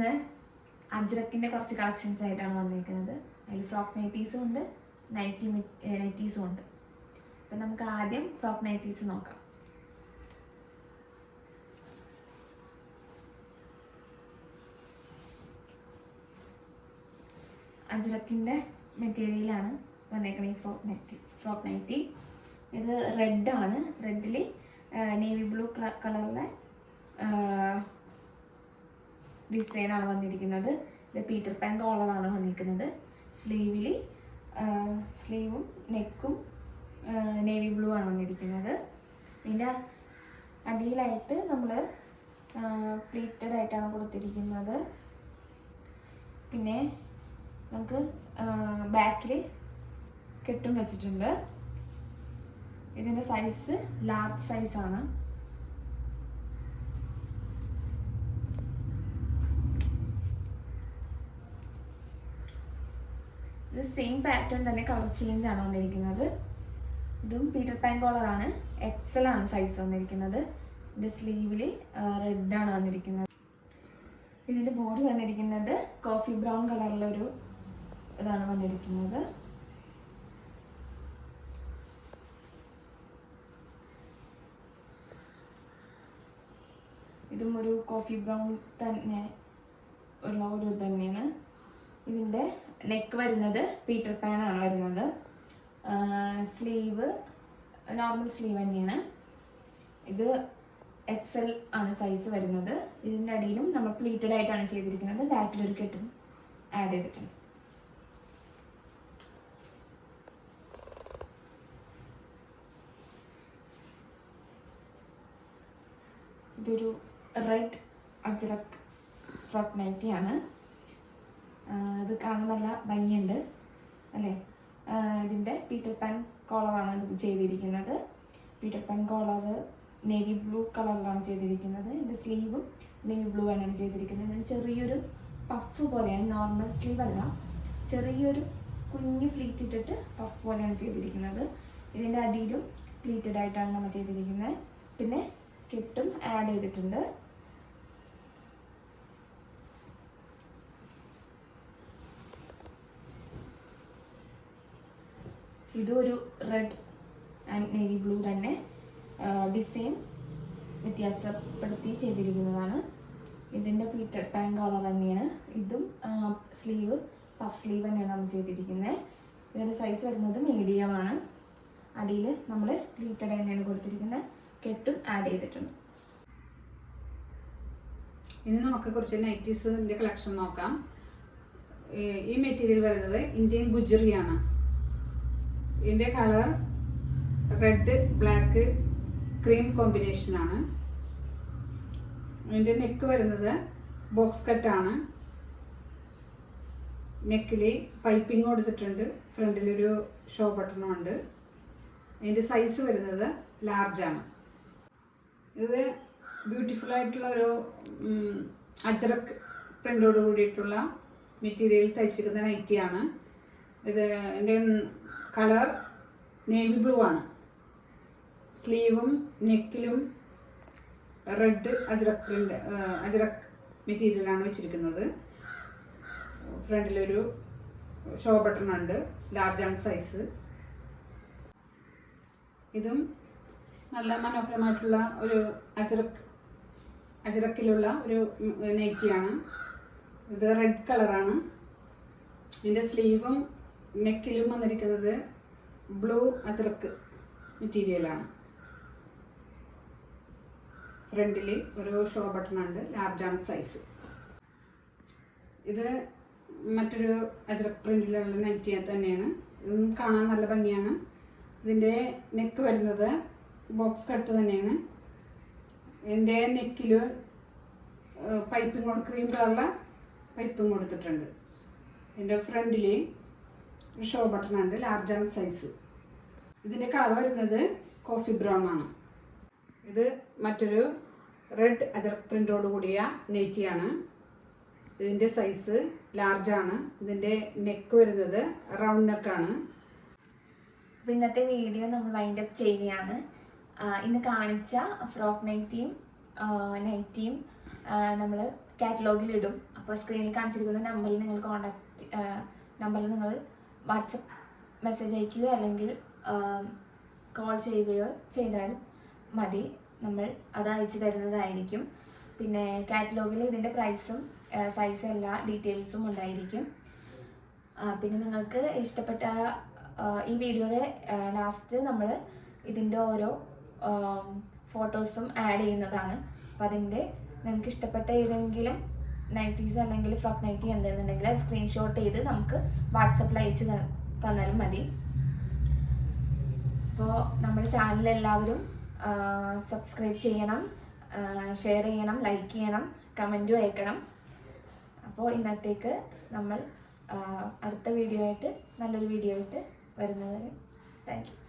ഇന്ന് അജ്രക്കിൻ്റെ കുറച്ച് കളക്ഷൻസ് ആയിട്ടാണ് വന്നിരിക്കുന്നത്. അതിൽ ഫ്രോക്ക് നൈറ്റീസും ഉണ്ട്, നൈറ്റീസും ഉണ്ട്. അപ്പം നമുക്ക് ആദ്യം ഫ്രോക്ക് നൈറ്റീസ് നോക്കാം. അജ്രക്കിൻ്റെ മെറ്റീരിയലാണ് വന്നേക്കുന്നത് ഈ ഫ്രോക്ക് നൈറ്റി. ഇത് റെഡാണ്. റെഡിൽ നേവി ബ്ലൂ കളറിലെ ഡിസൈനാണ് വന്നിരിക്കുന്നത്. ഇത് പീറ്റർ പാൻ കോളറാണ് വന്നിരിക്കുന്നത്. സ്ലീവും നെക്കും നേവി ബ്ലൂ ആണ് വന്നിരിക്കുന്നത്. ഇതിൻ്റെ അടിയിലായിട്ട് നമ്മൾ പ്ലീറ്റഡ് ആയിട്ടാണ് കൊടുത്തിരിക്കുന്നത്. പിന്നെ നമുക്ക് ബാക്കിൽ കെട്ടും വെച്ചിട്ടുണ്ട്. ഇതിൻ്റെ സൈസ് ലാർജ് സൈസാണ്. ഇത് സെയിം പാറ്റേൺ തന്നെ കളർ ചേഞ്ച് ആണ് വന്നിരിക്കുന്നത്. ഇതും പീറ്റർ പാൻ കോളറാണ്. XL ആണ് സൈസ് വന്നിരിക്കുന്നത്. ഇതിൻ്റെ സ്ലീവിൽ റെഡാണ് വന്നിരിക്കുന്നത്. ഇതിൻ്റെ ബോഡി വന്നിരിക്കുന്നത് കോഫി ബ്രൗൺ കളറിലൊരു ഇതാണ് വന്നിരിക്കുന്നത്. ഇതും ഒരു കോഫി ബ്രൗൺ തന്നെ ഉള്ള ഒരു തന്നെയാണ്. ഇതിൻ്റെ നെക്ക് വരുന്നത് പീറ്റർ പാൻ ആണ് വരുന്നത്. സ്ലീവ് നോർമൽ സ്ലീവ് തന്നെയാണ്. ഇത് XL ആണ് സൈസ് വരുന്നത്. ഇതിൻ്റെ അടിയിലും നമ്മൾ പ്ലീറ്റഡ് ആയിട്ടാണ് ചെയ്തിരിക്കുന്നത്. ബാക്കിലൊരു കെട്ടും ആഡ് ചെയ്തിട്ടുണ്ട്. ഇതൊരു റെഡ് അജ്രക് ഫ്രോക്ക് നൈറ്റിയാണ്. ഇത് കാണാൻ നല്ല ഭംഗിയുണ്ട് അല്ലേ. ഇതിൻ്റെ പീറ്റർ പാൻ കോളറാണ് ഇത് ചെയ്തിരിക്കുന്നത്. Peter Pan collar navy blue കളറിലാണ് ചെയ്തിരിക്കുന്നത്. ഇതിൻ്റെ സ്ലീവും നേവി ബ്ലൂ തന്നെയാണ് ചെയ്തിരിക്കുന്നത്. ഇതിന് ചെറിയൊരു പഫ് പോലെയാണ്, നോർമൽ സ്ലീവ് അല്ല, ചെറിയൊരു കുഞ്ഞു ഫ്ലീറ്റ് ഇട്ടിട്ട് പഫ് പോലെയാണ് ചെയ്തിരിക്കുന്നത്. ഇതിൻ്റെ അടിയിലും പ്ലീറ്റഡ് ആയിട്ടാണ് നമ്മൾ ചെയ്തിരിക്കുന്നത്. പിന്നെ കെട്ടും ആഡ് ചെയ്തിട്ടുണ്ട്. ഇതൊരു റെഡ് ആൻഡ് നേവി ബ്ലൂ തന്നെ ഡിസൈൻ വ്യത്യാസപ്പെടുത്തി ചെയ്തിരിക്കുന്നതാണ്. ഇതിൻ്റെ പീറ്റർ പാൻ കോളർ തന്നെയാണ്. ഇതും സ്ലീവ് പഫ് സ്ലീവ് തന്നെയാണ് നമ്മൾ ചെയ്തിരിക്കുന്നത്. ഇതിൻ്റെ സൈസ് വരുന്നത് മീഡിയമാണ്. അടിയിൽ നമ്മൾ പ്ലീറ്റഡ് തന്നെയാണ് കൊടുത്തിരിക്കുന്നത്. കെട്ടും ആഡ് ചെയ്തിട്ടുണ്ട്. ഇനി നമുക്ക് കുറച്ച് നൈറ്റീസിൻ്റെ കളക്ഷൻ നോക്കാം. ഈ മെറ്റീരിയൽ വരുന്നത് ഇന്ത്യൻ ഗുജറിയാണ്. ഇതിൻ്റെ കളർ റെഡ് ബ്ലാക്ക് ക്രീം കോമ്പിനേഷനാണ്. ഇതിൻ്റെ നെക്ക് വരുന്നത് ബോക്സ് കട്ടാണ്. നെക്കിൽ പൈപ്പിംഗ് കൊടുത്തിട്ടുണ്ട്. ഫ്രണ്ടിലൊരു ഷോ ബട്ടണും ഉണ്ട്. ഇതിൻ്റെ സൈസ് വരുന്നത് ലാർജാണ്. ഇത് ബ്യൂട്ടിഫുൾ ആയിട്ടുള്ള ഒരു അജ്രക് പ്രിൻ്റോട് കൂടിയിട്ടുള്ള മെറ്റീരിയൽ തയ്ച്ചിരിക്കുന്ന നൈറ്റിയാണ്. ഇതിൻ്റെ കളർ നേവി ബ്ലൂ ആണ്. സ്ലീവും നെക്കിലും റെഡ് അജ്രക് മെറ്റീരിയലാണ് വെച്ചിരിക്കുന്നത്. ഫ്രണ്ടിലൊരു ഷോ ബട്ടൺ ഉണ്ട്. ലാർജാണ് സൈസ്. ഇതും നല്ല മനോഹരമായിട്ടുള്ള ഒരു അജ്രക്കിലുള്ള ഒരു നൈറ്റിയാണ്. ഇത് റെഡ് കളറാണ്. ഇതിൻ്റെ സ്ലീവും നെക്കിലും വന്നിരിക്കുന്നത് ബ്ലൂ അജ്രക്ക് മെറ്റീരിയലാണ്. ഫ്രണ്ടിൽ ഒരു ഷോ ബട്ടൺ ഉണ്ട്. ലാർജാണ് സൈസ്. ഇത് മറ്റൊരു അജ്രക് പ്രിൻ്റിലുള്ള നൈറ്റി തന്നെയാണ്. ഇതും കാണാൻ നല്ല ഭംഗിയാണ്. ഇതിൻ്റെ നെക്ക് വരുന്നത് ബോക്സ് കട്ട് തന്നെയാണ്. ഇതിൻ്റെ നെക്കിൽ പൈപ്പിംഗ് ക്രീം കളറിലെ പൈപ്പിംഗ് കൊടുത്തിട്ടുണ്ട്. ഇതിൻ്റെ ഫ്രണ്ടിൽ ഒരു ഷോ ബട്ടൺ ഉണ്ട്. ലാർജാണ് സൈസ്. ഇതിൻ്റെ കളർ വരുന്നത് കോഫി ബ്രൗൺ ആണ്. ഇത് മറ്റൊരു റെഡ് അജ്രക് പ്രിൻ്റോട് കൂടിയ നൈറ്റിയാണ്. ഇതിൻ്റെ സൈസ് ലാർജാണ്. ഇതിൻ്റെ നെക്ക് വരുന്നത് റൗണ്ട് നെക്കാണ്. അപ്പോൾ ഇന്നത്തെ വീഡിയോ നമ്മൾ വൈൻഡ് അപ്പ് ചെയ്യുകയാണ്. ഇന്ന് കാണിച്ച ഫ്രോക്ക് നൈറ്റിയും നമ്മൾ കാറ്റലോഗിൽ ഇടും. അപ്പോൾ സ്ക്രീനിൽ കാണിച്ചിരിക്കുന്ന നമ്പറിൽ നിങ്ങൾ നമ്പറിൽ നിങ്ങൾ വാട്സപ്പ് മെസ്സേജ് അയക്കുകയോ അല്ലെങ്കിൽ കോൾ ചെയ്യുകയോ ചെയ്താൽ മതി. നമ്മൾ അത് അയച്ചു തരുന്നതായിരിക്കും. പിന്നെ കാറ്റലോഗിൽ ഇതിൻ്റെ പ്രൈസും സൈസും എല്ലാ ഡീറ്റെയിൽസും ഉണ്ടായിരിക്കും. പിന്നെ നിങ്ങൾക്ക് ഇഷ്ടപ്പെട്ട ഈ വീഡിയോയുടെ ലാസ്റ്റ് നമ്മൾ ഇതിൻ്റെ ഓരോ ഫോട്ടോസും ആഡ് ചെയ്യുന്നതാണ്. അപ്പോൾ അതിൻ്റെ നിങ്ങൾക്ക് ഇഷ്ടപ്പെട്ട ഏതെങ്കിലും നൈറ്റീസ് അല്ലെങ്കിൽ ഫ്രോക്ക് നൈറ്റി ഉണ്ടെന്നുണ്ടെങ്കിൽ അത് സ്ക്രീൻഷോട്ട് ചെയ്ത് നമുക്ക് വാട്സപ്പിൽ അയച്ച് തന്നാലും മതി. അപ്പോൾ നമ്മുടെ ചാനൽ എല്ലാവരും സബ്സ്ക്രൈബ് ചെയ്യണം, ഷെയർ ചെയ്യണം, ലൈക്ക് ചെയ്യണം, കമൻറ്റും അയക്കണം. അപ്പോൾ ഇന്നത്തേക്ക് നമ്മൾ അടുത്ത വീഡിയോ ആയിട്ട് നല്ലൊരു വീഡിയോ ആയിട്ട് വരുന്നത് വരെ താങ്ക് യു.